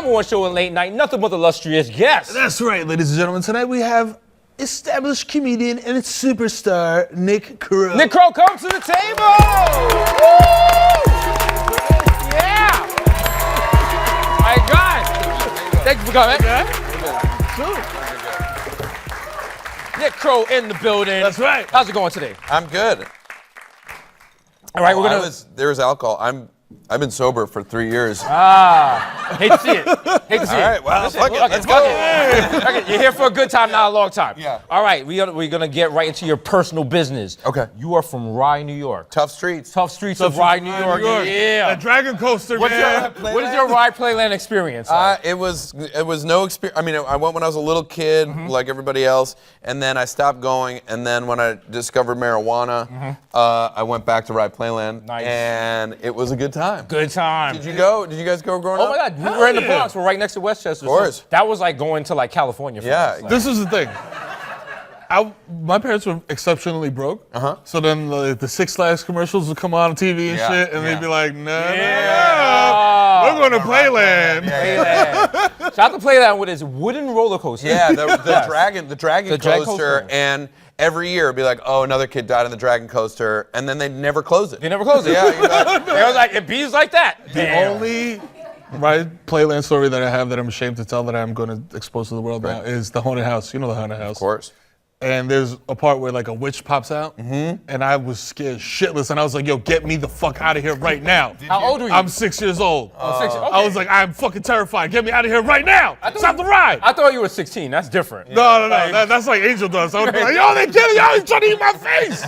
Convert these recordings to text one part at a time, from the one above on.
#1 show in late night, nothing but illustrious guests. That's right, ladies and gentlemen. Tonight we have established comedian and superstar Nick Kroll. Nick Kroll, come to the table! Woo! Yeah! All right, guys. Thank you for coming. Nick Kroll in the building. That's right. How's it going today? I'm good. All right, we're gonna. There was alcohol. I've been sober for 3 years. Hate to see it. Hate to see it. All right, well, fuck it. Let's go. Fuck it. You're here for a good time, not a long time. Yeah. All right, we're gonna get right into your personal business. Okay. You are from Rye, New York. Tough streets. Tough streets of Rye, New York. Yeah. That dragon coaster, man. What is your Rye Playland experience like? It was no experience. I mean, I went when I was a little kid, like everybody else, and then I stopped going. And then when I discovered marijuana, I went back to Rye Playland, Nice. and it was a good time. Good time. Did you go? Did you guys go growing up? Oh my God, we were in the Bronx. We're right next to Westchester. Of course. So that was like going to like California. For us. Like, This is the thing. My parents were exceptionally broke. So then the Six Flags commercials would come on TV and shit, and they'd be like, no, we're going to Playland. Shout out to Playland with his wooden roller coaster. Yeah, the dragon coaster, and every year it'd be like, oh, another kid died on the dragon coaster, and then they'd never close it. They never closed it. Yeah, you're like, They was like, it bees like that. The only Rye Playland story that I have that I'm ashamed to tell that I'm going to expose to the world now is the haunted house. You know the haunted house. of course. And there's a part where like a witch pops out, and I was scared shitless, and I was like, yo, get me the fuck out of here right now. How old were you? I'm 6 years old. Okay. I was like, I'm fucking terrified. Get me out of here right now. Stop the ride. I thought you were 16. That's different. No. That's like Angel does. I would be like, yo, they killing you. He's trying to eat my face.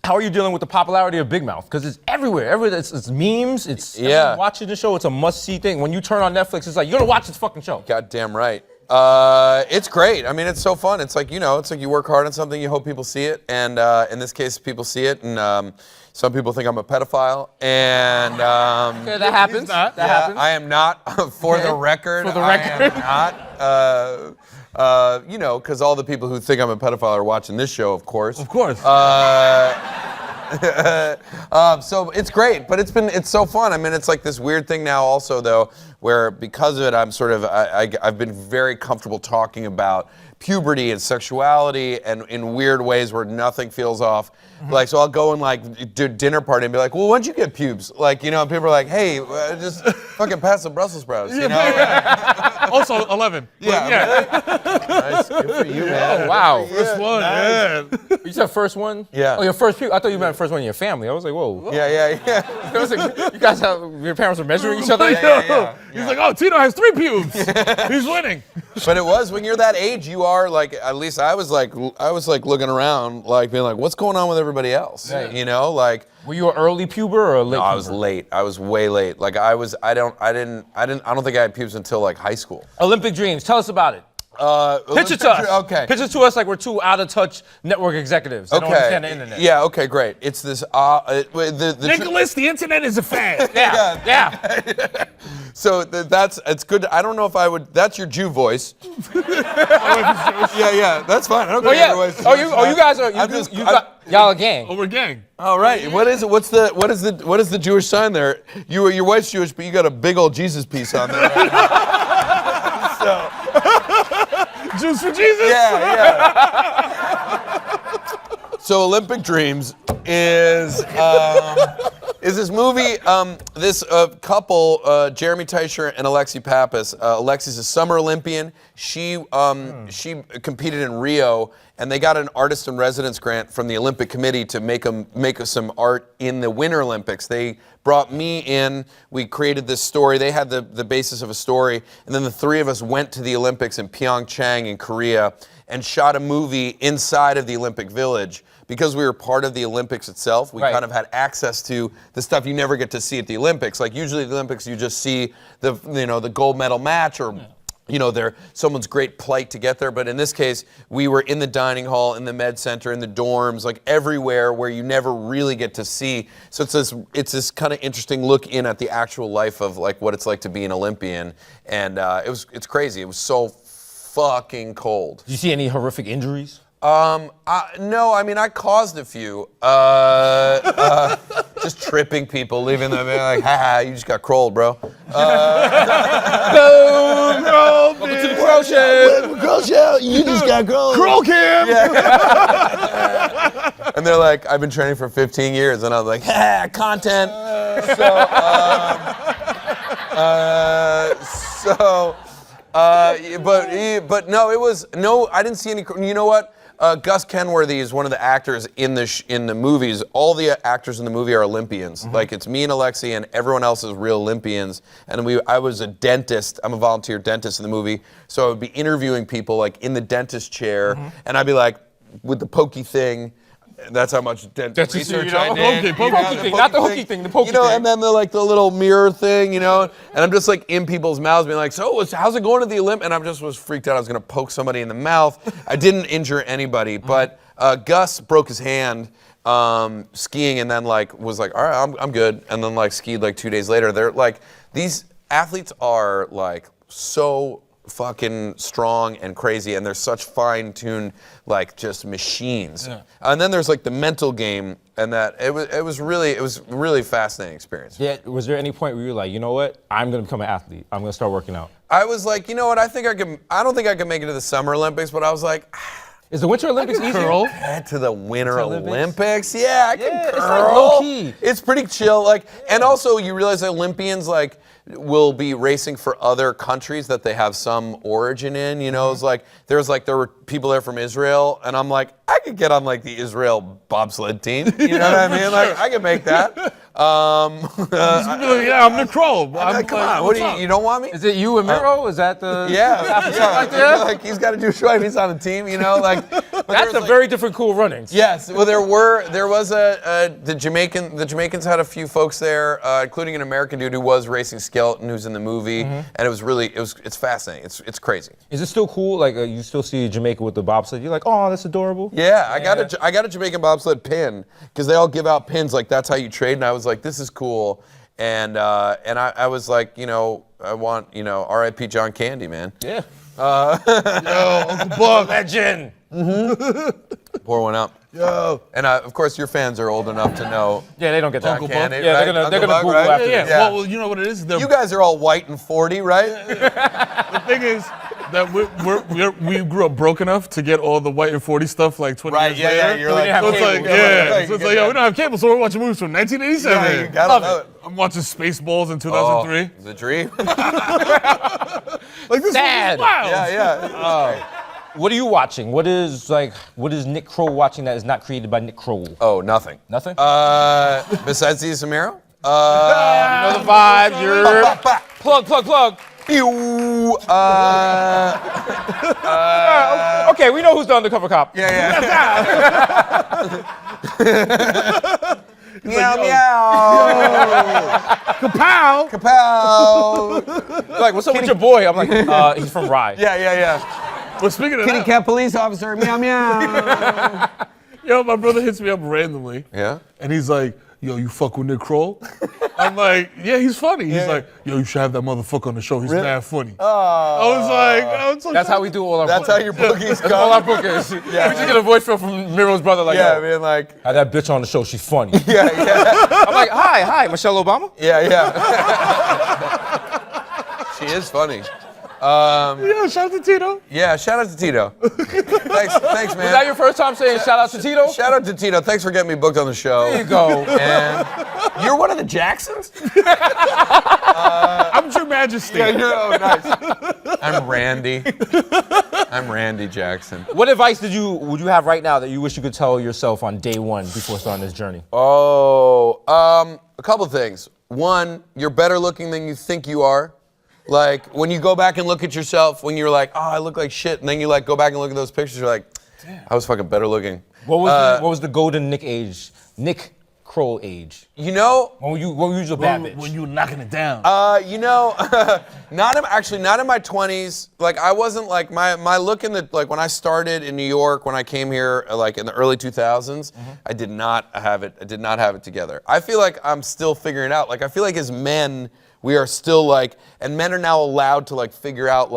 How are you dealing with the popularity of Big Mouth? Because it's everywhere. It's memes. It's everyone's watching the show. It's a must-see thing. When you turn on Netflix, it's like, you're gonna watch this fucking show. Goddamn right. It's great. I mean, it's so fun. It's like, it's like you work hard on something, you hope people see it, and in this case, people see it, and some people think I'm a pedophile, and Okay, that happens. That happens. I am not. For the record, I am not. Because all the people who think I'm a pedophile are watching this show, of course. Of course. So it's great, but it's so fun. I mean, it's like this weird thing now also, though, where because of it, I'm sort of, I've been very comfortable talking about puberty and sexuality and in weird ways where nothing feels off. Like, so I'll go and like do a dinner party and be like, well, when'd you get pubes? Like, and people are like, hey, just fucking pass the Brussels sprouts, Also 11. Yeah. Nice. Good for you, man. Oh, wow. First one, yeah. You said first one? Yeah. Oh, your first pube? I thought you meant first one in your family. I was like, whoa. Yeah. I was like, you guys your parents were measuring each other? Yeah. He's like, oh, Tito has 3 pubes. He's winning. But it was when you're that age, you are like, at least I was like looking around, like being like, what's going on with everybody else? Right. Like. Were you an early puber or a late No, puber? I was late. I was way late. Like I don't think I had pubes until like high school. Olympic dreams. Tell us about it. Pitch it to us. Okay. Pitch it to us like we're two out-of-touch network executives that don't understand the internet. Yeah. Okay. Great. It's this. Nicholas, the internet is a fan. Yeah. So it's good. I don't know if I would. That's your Jew voice. Yeah. That's fine. I don't care your voice. You guys are. Y'all a gang. Oh, we're gang. All right. What is it? What is the Jewish sign there? Your wife's Jewish, but you got a big old Jesus piece on there. Right? Juice for Jesus? Yeah. So Olympic Dreams is this movie, this couple, Jeremy Teicher and Alexi Pappas. Alexi's a summer Olympian. She competed in Rio, and they got an artist in residence grant from the Olympic Committee to make some art in the Winter Olympics. They brought me in. We created this story. They had the basis of a story, and then the three of us went to the Olympics in Pyeongchang in Korea and shot a movie inside of the Olympic Village. Because we were part of the Olympics itself, we kind of had access to the stuff you never get to see at the Olympics. Like usually at the Olympics, you just see the gold medal match or someone's great plight to get there. But in this case, we were in the dining hall, in the med center, in the dorms, like everywhere where you never really get to see. So it's this kind of interesting look in at the actual life of like what it's like to be an Olympian. And it's crazy. It was so fucking cold. Did you see any horrific injuries? No, I mean, I caused a few. Just tripping people, leaving them like, ha, you just got Krolled, bro. Boom! Welcome to the Kroll Show. Kroll Show, you just got Krolled. Kroll Cam! Yeah. And they're like, I've been training for 15 years. And I was like, ha, content. But no, it was, no, I didn't see any, you know what? Gus Kenworthy is one of the actors in the movies. All the actors in the movie are Olympians. Like, it's me and Alexi, and everyone else is real Olympians. And I was a dentist. I'm a volunteer dentist in the movie. So I would be interviewing people, like, in the dentist chair. And I'd be like, with the pokey thing. That's how much research I did. Pokey thing, not the hooky thing, the pokey thing. And then the little mirror thing, and I'm just like in people's mouths being like, so how's it going to the Olymp? And I just was freaked out. I was gonna poke somebody in the mouth. I didn't injure anybody, but Gus broke his hand skiing, and then was like, all right, I'm good. And then skied 2 days later. They're like, these athletes are so fucking strong and crazy, and they're such fine-tuned just machines. And then there's the mental game, and that it was really fascinating experience. Yeah, was there any point where you were like, you know what, I'm gonna become an athlete, I'm gonna start working out? I was like, you know what, I don't think I can make it to the Summer Olympics, but I was like, is the Winter Olympics easier? Head to the Winter Olympics? Yeah, I can curl. It's low key. It's pretty chill. And also you realize that Olympians will be racing for other countries that they have some origin in. It's there were people there from Israel, and I'm like, I could get on the Israel bobsled team. You know what I mean? I could make that. Yeah, I'm Nick Kroll. Come on, what you don't want me? Is it you and Mero? Is that the yeah. He's got to do a show if he's on the team. That's a very different cool runnings. Yes, well there was the Jamaicans had a few folks there, including an American dude who was racing skeleton, who's in the movie, and it's fascinating. It's crazy. Is it still cool? You still see Jamaica with the bobsled? You're like, oh, that's adorable. Yeah, I got a Jamaican bobsled pin because they all give out pins that's how you trade, and I was like, this is cool, and I was like, I want R.I.P. John Candy, man. Yeah. Yo, Uncle Buck. Legend. Pour one up. Yo. And of course, your fans are old enough to know. Yeah, they don't get that. Uncle Buck. Yeah, right? they're gonna Google right? after Yeah, this. yeah. Well, you know what it is? You guys are all white and 40, right? The thing is that we grew up broke enough to get all the white and 40 stuff 20 years later. Yeah, you're like, have So it's cable. so it's yo, we don't have cable, so we're watching movies from 1987. Yeah, you gotta love it. I'm watching Spaceballs in 2003. The dream. This Sad. was wild. Yeah. What are you watching? What is Nick Kroll watching that is not created by Nick Kroll? Oh, nothing. Nothing? Besides DESUS MERO? You know the vibe. You're plug. Pew. Okay, we know who's the undercover cop. Yeah. Meow, yo. meow. Kapow! Kapow. What's up with your boy? I'm like, he's from Rye. Yeah. But speaking of Kitty that, cat police officer. Meow, meow. yo, my brother hits me up randomly. Yeah? And he's like, yo, you fuck with Nick Kroll? I'm like, yeah, he's funny. He's like, yo, you should have that motherfucker on the show. He's mad funny. I was like, That's how we do all our That's how your bookies That's all our go. bookings. We just get a voicemail from Miro's brother Yeah, yo, being like, had that bitch on the show, she's funny. yeah. I'm like, hi, Michelle Obama? Yeah. She is funny. yeah, shout out to Tito. Yeah, shout out to Tito. Thanks, man. Is that your first time saying shout out to Tito? Shout out to Tito. Thanks for getting me booked on the show. There you go. And you're one of the Jacksons? I'm Your Majesty. Yeah, nice. I'm Randy Jackson. What advice would you have right now that you wish you could tell yourself on day one before starting this journey? Oh, a couple of things. One, you're better looking than you think you are. When you go back and look at yourself, when you're like, oh, I look like shit, and then you go back and look at those pictures, you're like, I was fucking better looking. What was the golden Nick Kroll age? When you was a bad bitch? When you were knocking it down. not in my 20s. I wasn't my look in the when I started in New York, when I came here in the early 2000s, I did not have it. I did not have it together. I feel like I'm still figuring it out. I feel like as men, we are still and men are now allowed to figure out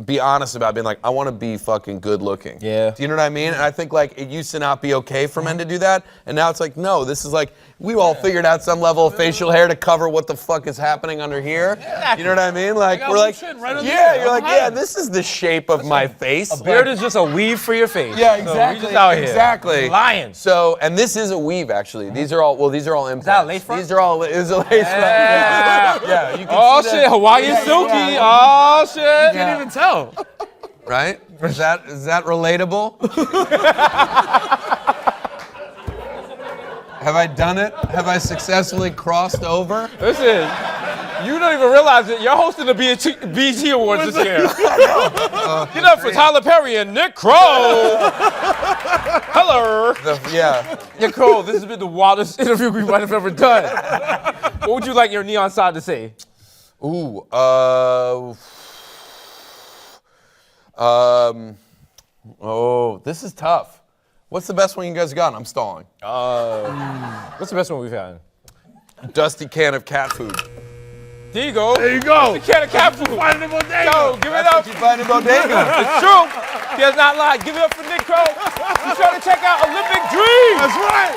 be honest about being like, I want to be fucking good looking. Yeah. Do you know what I mean? And I think like it used to not be okay for men to do that, and now it's like, no, this is like, we all figured out some level of facial hair to cover what the fuck is happening under here. You know what I mean? Like we're like, you're like, yeah, this is the shape of my face. A beard is just a weave for your face. Yeah, So we exactly. just out here. Exactly. Lying. So, and this is a weave actually. These are all implants. Is that a lace front? These are all is a lace front. Yeah. You can Oh see shit, that. Hawaiian silky. Oh shit. I can't even tell. Right? Is that relatable? Have I done it? Have I successfully crossed over? Listen, you don't even realize it. You're hosting the BET Awards this year. Get up for Tyler Perry and Nick Kroll. Hello. Nick Kroll, this has been the wildest interview we might have ever done. What would you like your neon side to say? Ooh, this is tough. What's the best one you guys got? I'm stalling. What's the best one we've had? Dusty can of cat food. There you go. There you go. The can of cat food. Find it in Bodega. Yo, give it That's up. what you find in Bodega. It's true. He has not lied. Give it up for Nick Kroll. Be sure to check out Olympic Dreams. That's right.